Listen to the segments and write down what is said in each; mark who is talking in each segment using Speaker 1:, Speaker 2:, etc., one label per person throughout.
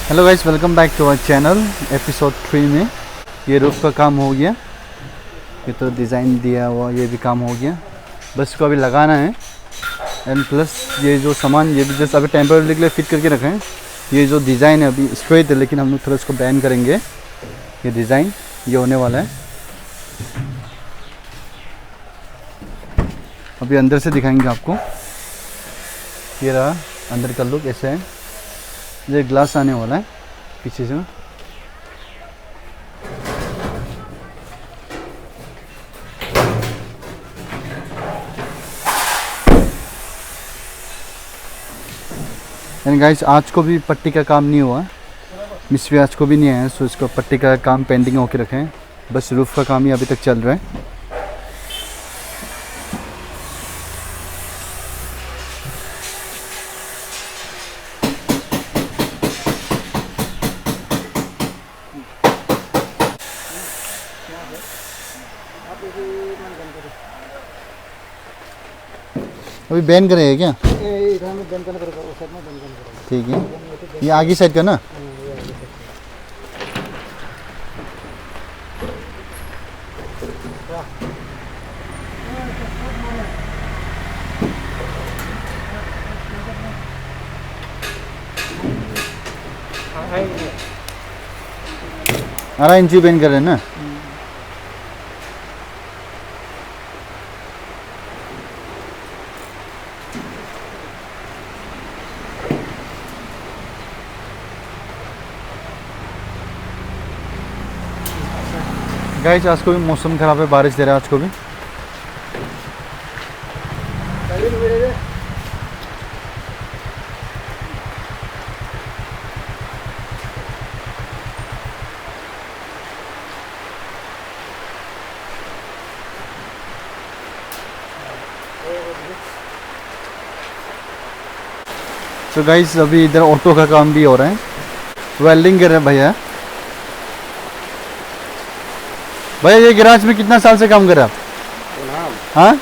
Speaker 1: Hello guys, welcome back to our channel. Episode 3 में ये roof का काम हो गया। ये तो डिज़ाइन दिया हुआ, ये भी काम हो गया। बस इसको अभी लगाना है। एंड प्लस ये जो सामान ये भी जस्ट अभी टेम्परेरी के लिए फिट करके रखे हैं। ये जो डिज़ाइन है अभी स्ट्रेट है, लेकिन हम लोग थोड़ा इसको बैन करेंगे। ये डिज़ाइन ये होने वाला है। अभी अंदर से दिखाएंगे आपको। ये रहा अंदर का लुक, ऐसे है। ये ग्लास आने वाला है पीछे से। एंड गाइस, आज को भी पट्टी का काम नहीं हुआ। मिस्त्री आज को भी नहीं आया, सो इसको पट्टी का काम पेंडिंग होके रखे हैं। बस रूफ का काम ही अभी तक चल रहा है। अभी बैन करेगा क्या? ठीक है, ये आगे साइड का ना। अरा इंची बैन कर रहे हैं ना। गाइस, आज को भी मौसम खराब है, बारिश दे रहा है आज को भी। तो गाइस, अभी इधर ऑटो का काम भी हो रहा है। वेल्डिंग कर रहे हैं भैया। भैया, ये गैराज में कितना साल से काम कर रहे हैं आप? हाँ,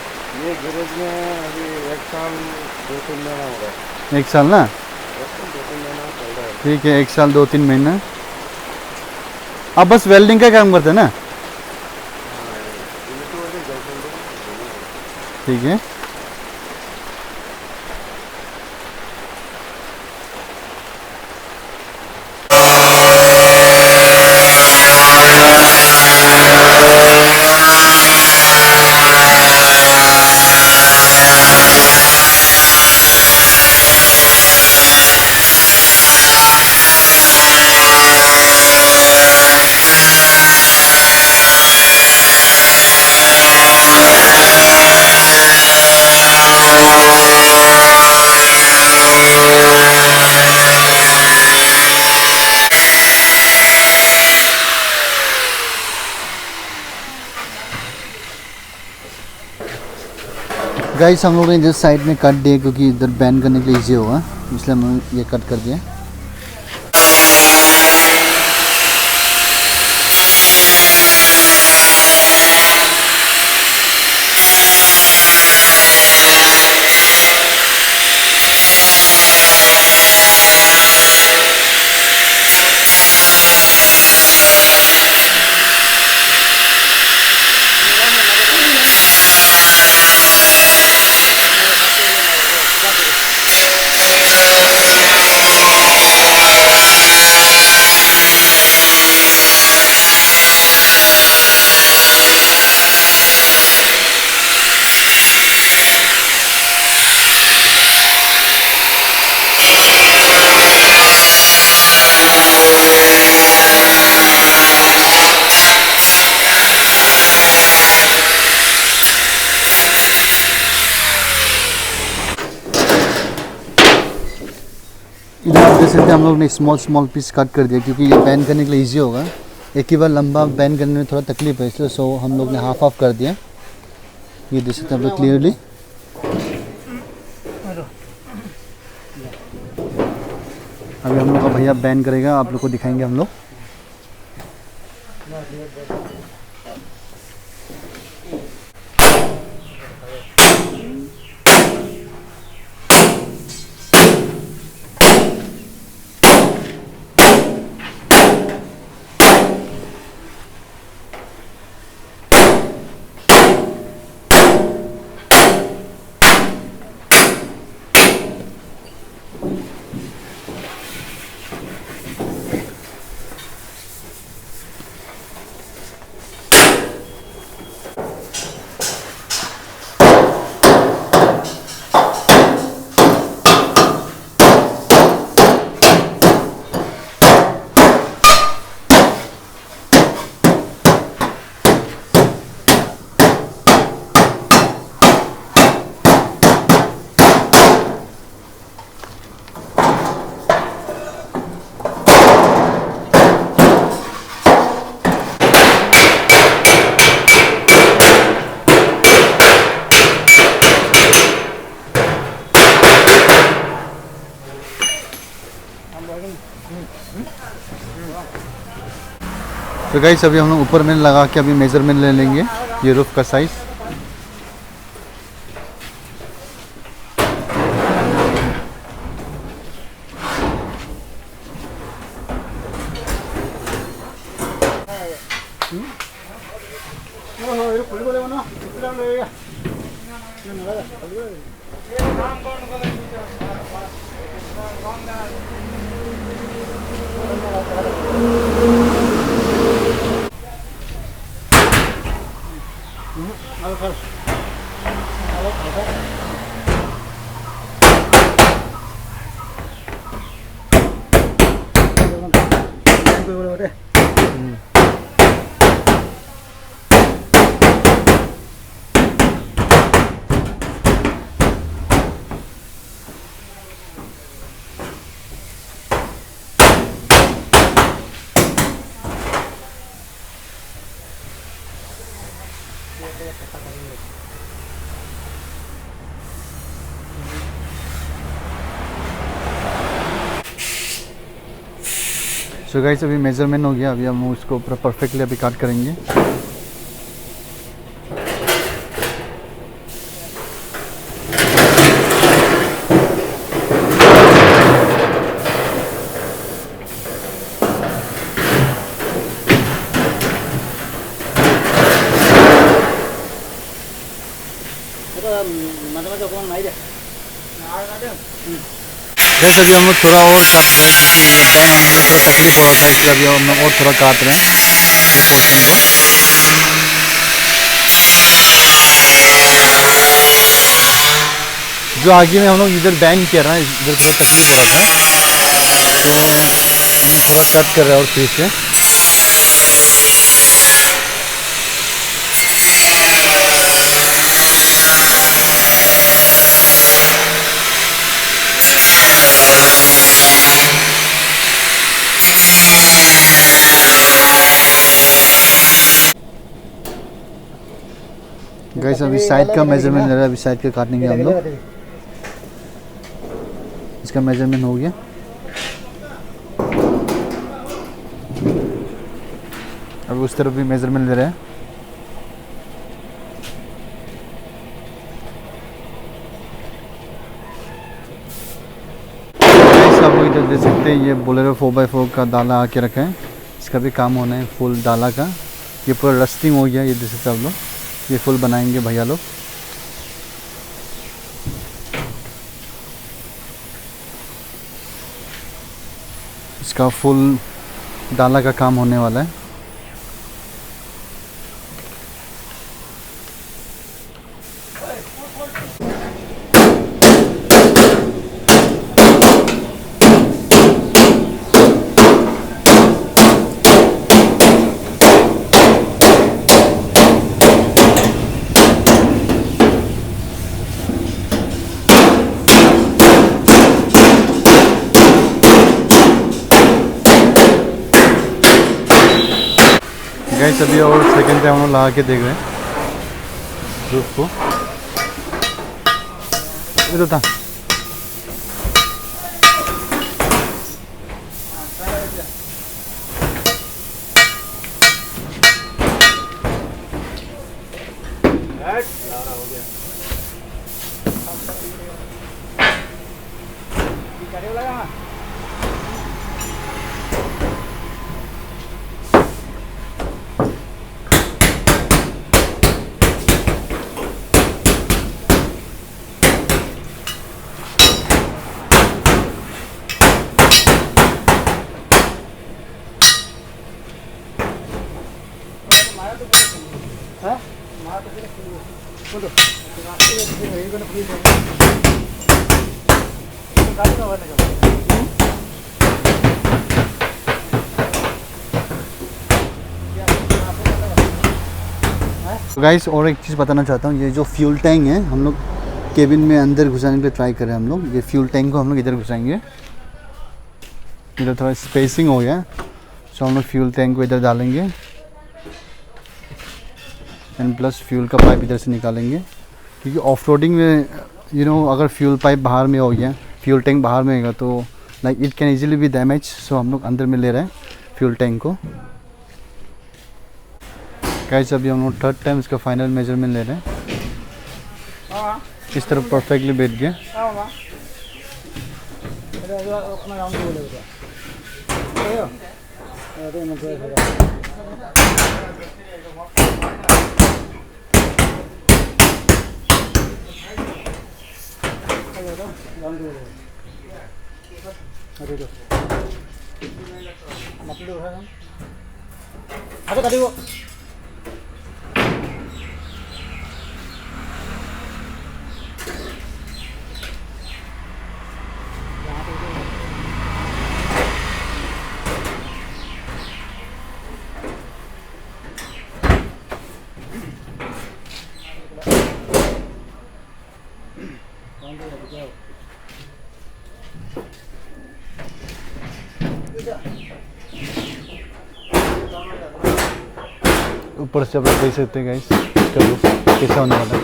Speaker 2: ये गैरेज में अभी 1 साल 2-3 महीना हो गया।
Speaker 1: 1 साल ना।
Speaker 2: 2-3 महीना चल रहा है।
Speaker 1: ठीक है, 1 साल 2-3 महीना। आप बस वेल्डिंग का काम करते हैं ना? ठीक है। गाइस, हम लोगों ने इधर साइड में कट दिया क्योंकि इधर बैन करने के लिए इजी होगा, इसलिए हमने ये कट कर दिया। इधर आप देख सकते हैं, हम लोग ने स्मॉल पीस कट कर दिया क्योंकि ये बैन करने के लिए इजी होगा। एक ही बार लंबा बैन करने में थोड़ा तकलीफ है, इसलिए सो हम लोग ने हाफ कर दिया। ये देख सकते हैं आप लोग क्लियरली। अभी हम लोग का भैया बैन करेगा, आप लोग को दिखाएंगे हम लोग। तो गाइस अभी हम लोग ऊपर में लगा के अभी मेजरमेंट ले लेंगे ये रूफ का साइज़। सो गाइस अभी मेजरमेंट हो गया, अभी हम उसको पूरा परफेक्टली अभी काट करेंगे। गैस अभी हम लोग थोड़ा और काट रहे हैं क्योंकि ये बैंड हम लोग को तकलीफ हो रहा था, इसलिए अभी हम लोग और थोड़ा काट रहे हैं ये पोर्शन को। जो आगे में हम लोग इधर बैंड किया रहा है, इधर थोड़ा तकलीफ हो रहा था, तो हम थोड़ा कट कर रहे हैं और फिर से। गाइस अभी साइड का मेजरमेंट ले रहा है, अभी साइड का काटेंगे हम लोग। इसका मेजरमेंट हो गया। अब उस तरफ भी मेजरमेंट ले रहे हैं। आप लोग इधर देख सकते हैं ये बोलेरो 4x4 का डाला आके रखा है, इसका भी काम होना है फुल डाला का। ये पूरा रस्टिंग हो गया, ये देख सकते हैं आप लोग, ये फुल बनाएंगे भैया लोग। इसका फुल डाला का काम होने वाला है। गाइस अभी और सेकंड पे हम लोग लगा के देख रहे हैं रूफ को। इधर था गाइस और एक चीज़ बताना चाहता हूँ, ये जो फ्यूल टैंक है हम लोग केबिन में अंदर घुसाने के लिए ट्राई करें हम लोग। ये फ्यूल टैंक को हम लोग इधर घुसाएंगे, इधर थोड़ा स्पेसिंग हो गया, सो हम लोग फ्यूल टैंक को इधर डालेंगे एंड प्लस फ्यूल का पाइप इधर से निकालेंगे, क्योंकि ऑफ रोडिंग में अगर फ्यूल पाइप बाहर में हो गया, फ्यूल टैंक बाहर में होगा तो like it can easily be damage, so हम लोग अंदर में ले रहे हैं फ्यूल टैंक को। गाइस अभी हम लोग थर्ड टाइम इसका फाइनल मेजरमेंट ले रहे हैं। इस तरफ परफेक्टली बैठ गया। ऊपर से आप लोग देख सकते हैं गाइस इसका रूफ कैसा होने वाला है।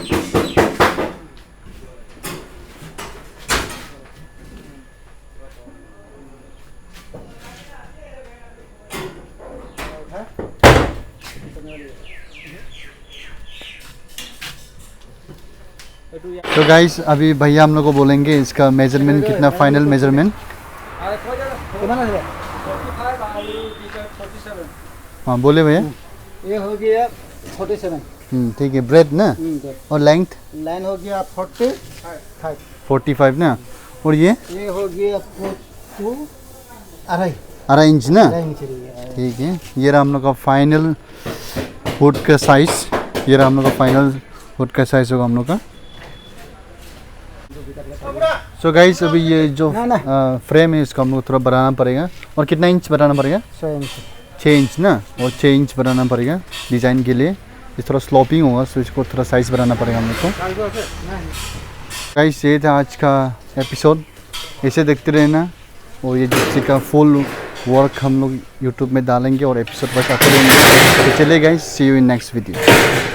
Speaker 1: तो गाइस अभी भैया हम लोग को बोलेंगे इसका मेजरमेंट कितना, फाइनल मेजरमेंट। हाँ बोले भैया।
Speaker 2: ये हो गया 47।
Speaker 1: ठीक है। ब्रेड ना और लेंथ
Speaker 2: लाइन हो गया
Speaker 1: 45 ना, और ये
Speaker 2: हो गया
Speaker 1: 2.5 इंच ना। ठीक है। ये रहा हम लोग का फाइनल हुड का साइज। ये रहा हम लोग का फाइनल हुड का साइज होगा हम लोग का। सो गाइस अभी ये जो फ्रेम है इसका हम लोग थोड़ा बढ़ाना पड़ेगा। और कितना इंच बढ़ाना पड़ेगा? 6 इंच ना, और 6 इंच बढ़ाना पड़ेगा डिज़ाइन के लिए। इस थोड़ा स्लोपिंग होगा, सो इसको थोड़ा साइज़ बढ़ाना पड़ेगा हम लोग को। गाइस ये था आज का एपिसोड, ऐसे देखते रहना। और ये जिप्सी का फुल वर्क हम लोग यूट्यूब में डालेंगे और एपिसोड बस आते रहेंगे। तो चलिए guys, see you in next video.